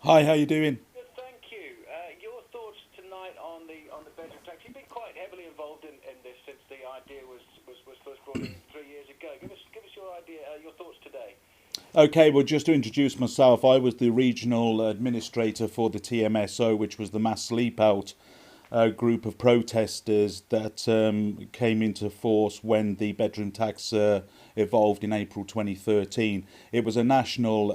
Hi, how you doing? Good, thank you. Your thoughts tonight on the bedroom tax? You've been quite heavily involved in this since the idea was first brought in 3 years ago. Give us your idea, your thoughts today. Okay, well, just to introduce myself, I was the regional administrator for the TMSO, which was the mass sleep out group of protesters that came into force when the bedroom tax evolved in April 2013. It was a national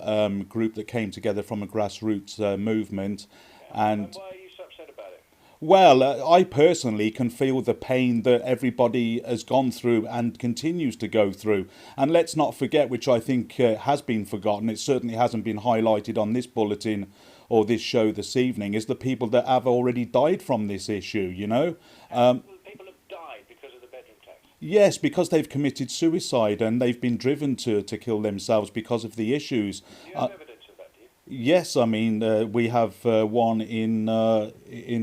group that came together from a grassroots movement. And And why are you so upset about it? well, I personally can feel the pain that everybody has gone through and continues to go through. And let's not forget, which I think has been forgotten, it certainly hasn't been highlighted on this bulletin or this show this evening, is the people that have already died from this issue, you know? And people have died because of the bedroom tax. Yes, because they've committed suicide and they've been driven to kill themselves because of the issues. Do you have evidence of that? Do you? Yes, I mean we have one in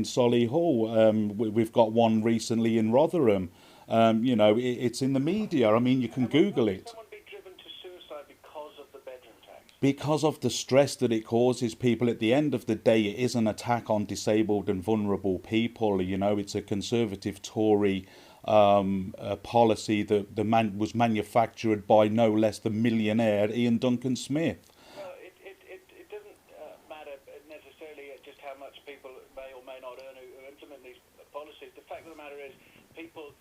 Solihull. We've got one recently in Rotherham. It's in the media. I mean, you can And why Google would it. someone be driven to suicide because of the bedroom tax? Because of the stress that it causes people. At the end of the day, it is an attack on disabled and vulnerable people. You know, it's a conservative Tory policy that was manufactured by no less than millionaire Ian Duncan Smith. Well, it doesn't matter necessarily just how much people may or may not earn who implement these policies. The fact of the matter is, people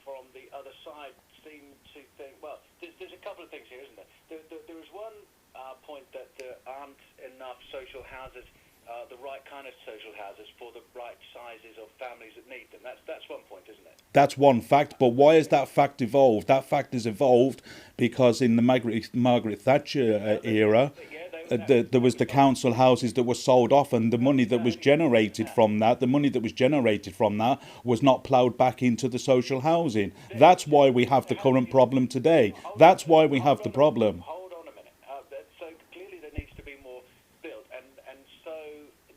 from the other side seem to think, well, there's a couple of things here, isn't there? There is one point that there aren't enough social houses, the right kind of social houses for the right sizes of families that need them. That's one point, isn't it? That's one fact, but why has that fact evolved? That fact has evolved because in the Margaret Thatcher era, there was the council houses that were sold off, and the money that was generated from that, was not ploughed back into the social housing. That's why we have the current problem today. That's why we have the problem. Hold on a minute. So clearly there needs to be more built, and so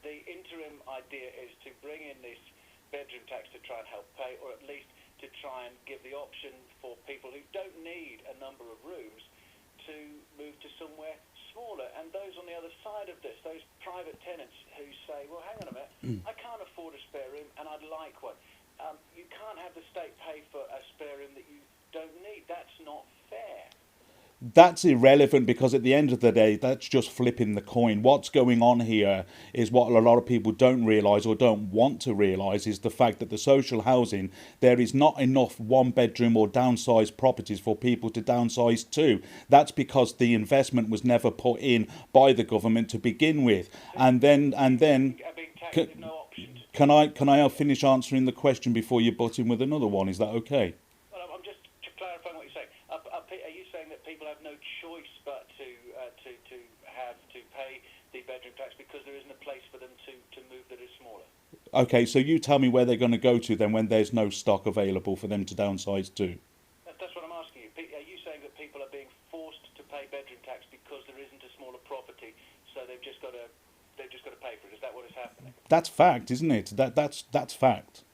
the interim idea is to bring in this bedroom tax to try and help pay, or at least to try and give the option for people who don't need a number of rooms to move to somewhere smaller. And those on the other side of this, those private tenants who say, well, hang on a minute, I can't afford a spare room and I'd like one. You can't have the state pay for a spare room that you don't need. That's not fair. That's irrelevant because at the end of the day, that's just flipping the coin. What's going on here is what a lot of people don't realise or don't want to realise is the fact that the social housing, there is not enough one bedroom or downsized properties for people to downsize to. That's because the investment was never put in by the government to begin with. And then Being taxed can, with no options. can I finish answering the question before you butt in with another one? Is that okay? Well, I'm just clarifying what you're saying. Are you saying that people have no choice but to have to pay the bedroom tax because there isn't a place for them to move that is smaller? Okay, so you tell me where they're going to go to then when there's no stock available for them to downsize to. That's what I'm asking you. Are you saying that people are being forced to pay bedroom tax because there isn't a smaller property, so they've just got to pay for it? Is that what is happening? That's fact, isn't it? That's fact.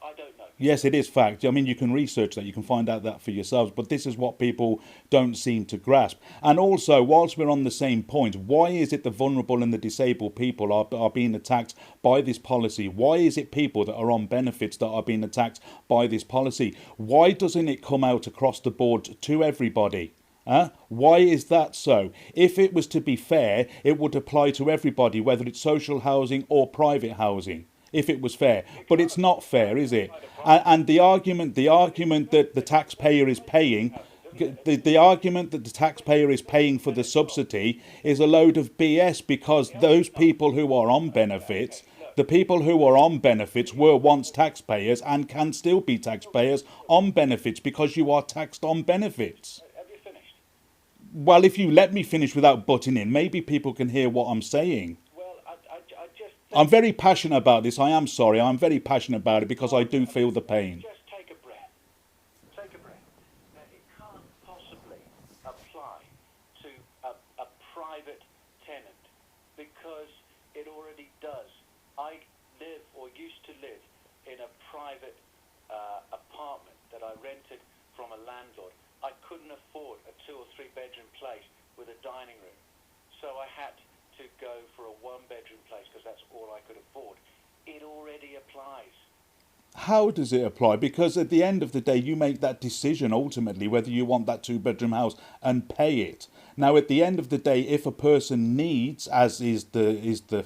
I don't know. Yes, it is fact. I mean, you can research that, you can find out that for yourselves, but this is what people don't seem to grasp. And also, whilst we're on the same point, why is it the vulnerable and the disabled people are being attacked by this policy? Why is it people that are on benefits that are being attacked by this policy? Why doesn't it come out across the board to everybody? Why is that so? If it was to be fair, it would apply to everybody, whether it's social housing or private housing. If it was fair, but it's not fair, is it? And the argument that the taxpayer is paying, the argument that the taxpayer is paying for the subsidy is a load of BS because those people who are on benefits. The people who are on benefits were once taxpayers and can still be taxpayers on benefits because you are taxed on benefits. Have you finished? Well, if you let me finish without butting in, maybe people can hear what I'm saying. Well, I just I'm think... very passionate about this. I am sorry. I'm very passionate about it because I do feel the pain. Just take a breath. Take a breath. It can't possibly apply to a private tenant because it already does. I live or used to live in a private apartment that I rented from a landlord. I couldn't afford a 2 or 3 bedroom place with a dining room, so I had to go for could afford. It already applies. How does it apply? Because at the end of the day, you make that decision ultimately whether you want that two-bedroom house and pay it. Now, at the end of the day, if a person needs, as is the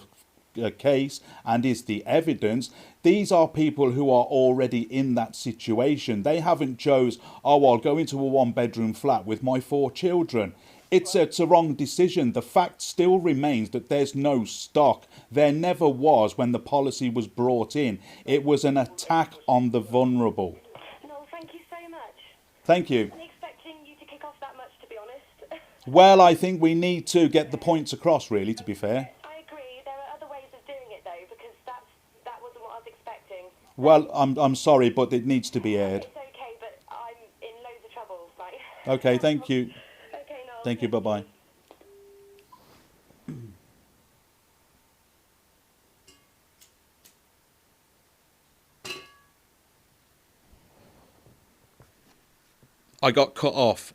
case and is the evidence, these are people who are already in that situation. They haven't chose, oh, I'll go into a one-bedroom flat with my 4 children. It's a wrong decision. The fact still remains that there's no stock. There never was when the policy was brought in. It was an attack on the vulnerable. No, thank you so much. Thank you. I wasn't expecting you to kick off that much, to be honest. Well, I think we need to get the points across, really, to be fair. I agree. There are other ways of doing it, though, because that wasn't what I was expecting. Well, I'm sorry, but it needs to be aired. It's okay, but I'm in loads of trouble, right? Okay, thank you. Okay, Noel. Thank you, bye-bye. I got cut off